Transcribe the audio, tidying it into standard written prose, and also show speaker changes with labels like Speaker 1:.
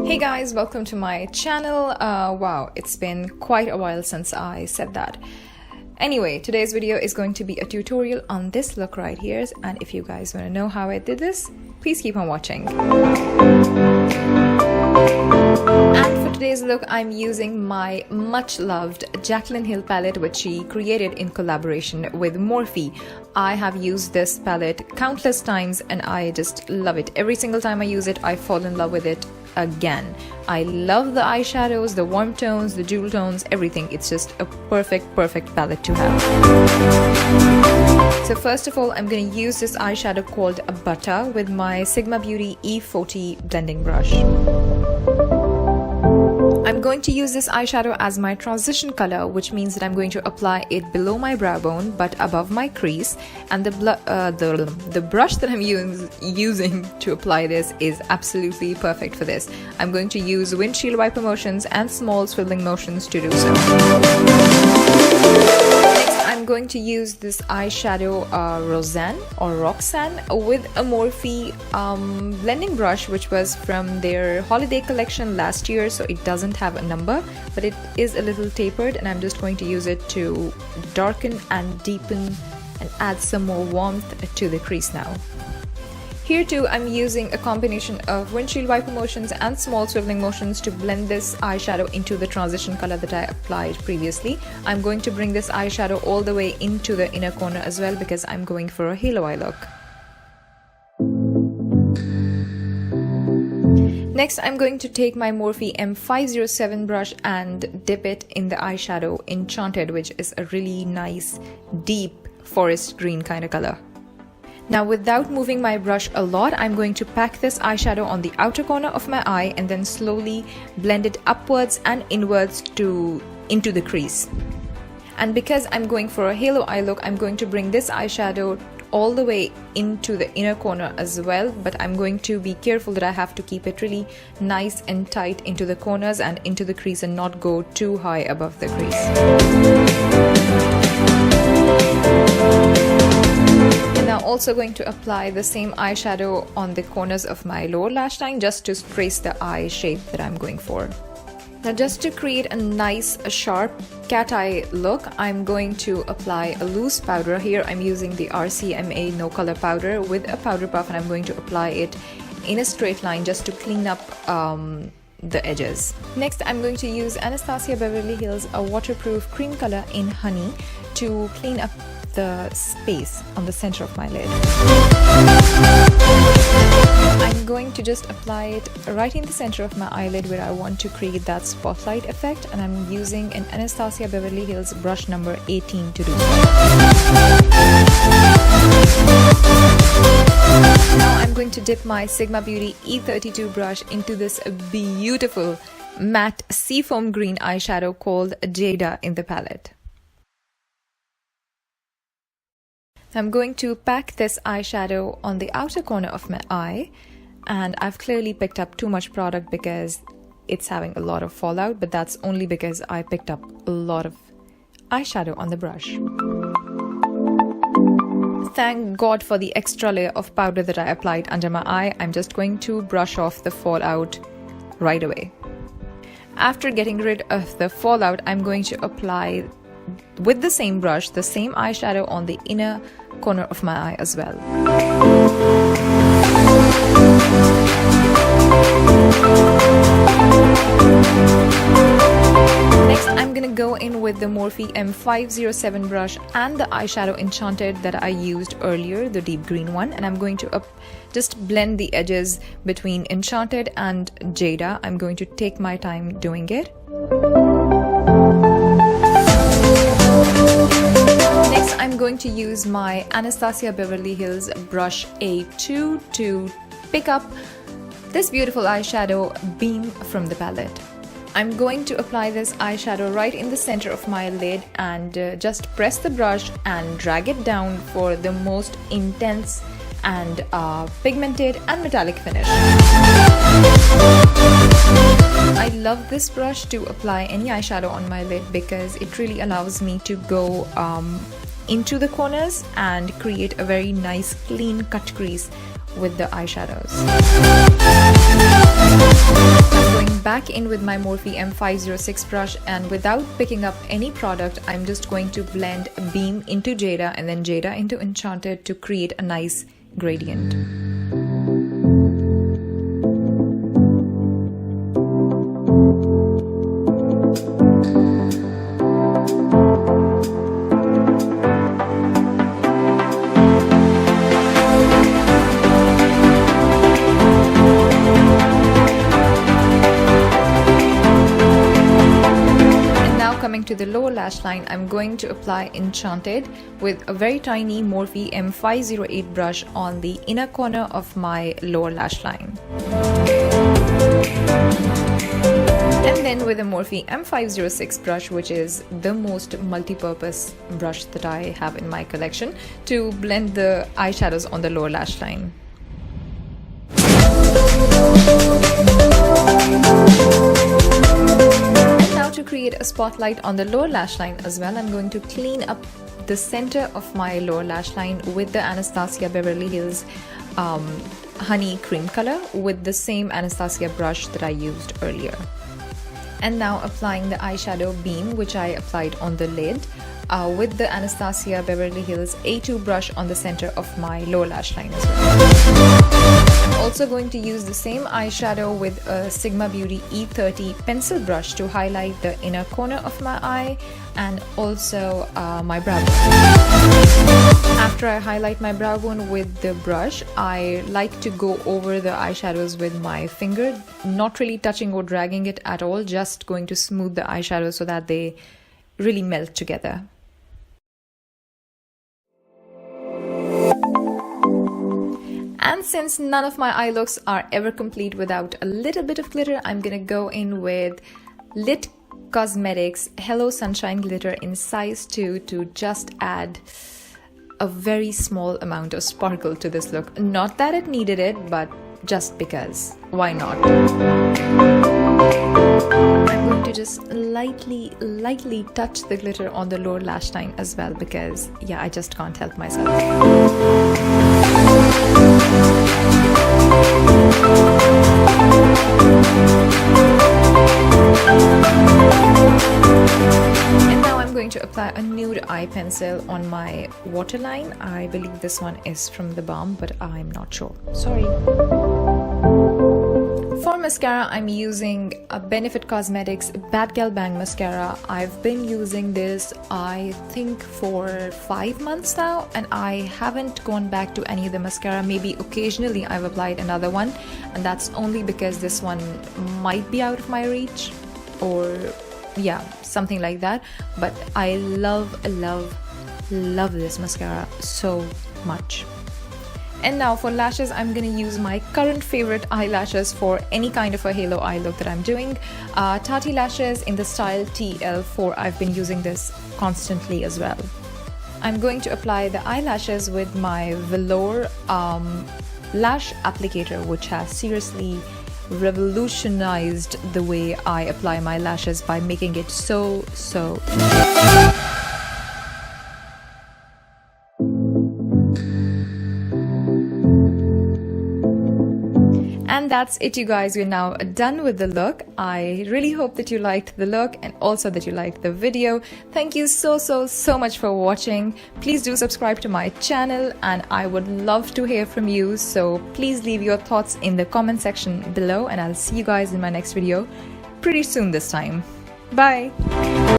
Speaker 1: Hey guys, welcome to my channel. Wow, it's been quite a while since I said that. Anyway, today's video is going to be a tutorial on this look right here, and if you guys want to know how I did this, please keep on watching. And for today's look, I'm using my much loved Jaclyn Hill palette, which she created in collaboration with Morphe. I have used this palette countless times and I just love it. Every single time I use it, I fall in love with it again. I love the eyeshadows, the warm tones, the jewel tones, everything. It's just a perfect palette to have. So first of all, I'm going to use this eyeshadow called a Butter with my Sigma Beauty E40 blending brush. I'm going to use this eyeshadow as my transition color, which means that I'm going to apply it below my brow bone but above my crease, and the brush that I'm using to apply this is absolutely perfect for this. I'm going to use windshield wiper motions and small swiveling motions to do so. I'm going to use this eyeshadow Roxanne with a Morphe blending brush, which was from their holiday collection last year, so it doesn't have a number, but it is a little tapered, and I'm just going to use it to darken and deepen and add some more warmth to the crease now. Here too, I'm using a combination of windshield wiper motions and small swiveling motions to blend this eyeshadow into the transition color that I applied previously. I'm going to bring this eyeshadow all the way into the inner corner as well because I'm going for a halo eye look. Next, I'm going to take my Morphe M507 brush and dip it in the eyeshadow Enchanted, which is a really nice, deep forest green kind of color. Now, without moving my brush a lot, I'm going to pack this eyeshadow on the outer corner of my eye and then slowly blend it upwards and inwards into the crease. And because I'm going for a halo eye look, I'm going to bring this eyeshadow all the way into the inner corner as well, but I'm going to be careful that I have to keep it really nice and tight into the corners and into the crease and not go too high above the crease. Now also going to apply the same eyeshadow on the corners of my lower lash line just to trace the eye shape that I'm going for. Now, just to create a nice sharp cat eye look, I'm going to apply a loose powder. Here I'm using the RCMA no color powder with a powder puff, and I'm going to apply it in a straight line just to clean up the edges. Next, I'm going to use Anastasia Beverly Hills a waterproof cream color in Honey to clean up the space on the center of my lid. I'm going to just apply it right in the center of my eyelid where I want to create that spotlight effect, and I'm using an Anastasia Beverly Hills brush number 18 to do so. Now I'm going to dip my Sigma Beauty E32 brush into this beautiful matte seafoam green eyeshadow called Jada in the palette. I'm going to pack this eyeshadow on the outer corner of my eye, and I've clearly picked up too much product because it's having a lot of fallout, but that's only because I picked up a lot of eyeshadow on the brush. Thank God for the extra layer of powder that I applied under my eye. I'm just going to brush off the fallout right away. After getting rid of the fallout, I'm going to apply with the same brush the same eyeshadow on the inner corner of my eye as well. Next, I'm gonna go in with the Morphe M507 brush and the eyeshadow Enchanted that I used earlier, the deep green one, and I'm going to just blend the edges between Enchanted and Jada. I'm going to take my time doing it. Next, I'm going to use my Anastasia Beverly Hills brush A2 to pick up this beautiful eyeshadow Beam from the palette. I'm going to apply this eyeshadow right in the center of my lid and just press the brush and drag it down for the most intense and pigmented and metallic finish. I love this brush to apply any eyeshadow on my lid because it really allows me to go into the corners and create a very nice clean cut crease with the eyeshadows. I'm going back in with my Morphe M506 brush, and without picking up any product, I'm just going to blend Beam into Jada and then Jada into Enchanted to create a nice gradient. To the lower lash line, I'm going to apply Enchanted with a very tiny Morphe M508 brush on the inner corner of my lower lash line. And then with a Morphe M506 brush, which is the most multi-purpose brush that I have in my collection, to blend the eyeshadows on the lower lash line. To create a spotlight on the lower lash line as well, I'm going to clean up the center of my lower lash line with the Anastasia Beverly Hills Honey Cream color with the same Anastasia brush that I used earlier. And now applying the eyeshadow Beam, which I applied on the lid with the Anastasia Beverly Hills A2 brush on the center of my lower lash line as well. I'm also going to use the same eyeshadow with a Sigma Beauty E30 pencil brush to highlight the inner corner of my eye and also my brow bone. After I highlight my brow bone with the brush, I like to go over the eyeshadows with my finger, not really touching or dragging it at all, just going to smooth the eyeshadows so that they really melt together. And since none of my eye looks are ever complete without a little bit of glitter, I'm gonna go in with Lit Cosmetics Hello Sunshine Glitter in size 2 to just add a very small amount of sparkle to this look. Not that it needed it, but just because. Why not? I'm going to just lightly touch the glitter on the lower lash line as well because, yeah, I just can't help myself. And now I'm going to apply a nude eye pencil on my waterline. I believe this one is from The Balm, but I'm not sure. Sorry. For mascara, I'm using a Benefit Cosmetics Bad Gal Bang mascara. I've been using this, I think, for 5 months now, and I haven't gone back to any of the mascara. Maybe occasionally I've applied another one, and that's only because this one might be out of my reach, or yeah, something like that. But I love this mascara so much. And now for lashes, I'm gonna use my current favorite eyelashes for any kind of a halo eye look that I'm doing. Tati lashes in the style TL4. I've been using this constantly as well. I'm going to apply the eyelashes with my Velour lash applicator, which has seriously revolutionized the way I apply my lashes by making it so And that's it, you guys. We're now done with the look. I really hope that you liked the look and also that you liked the video. Thank you so much for watching. Please do subscribe to my channel and I would love to hear from you. So please leave your thoughts in the comment section below and I'll see you guys in my next video pretty soon this time. Bye!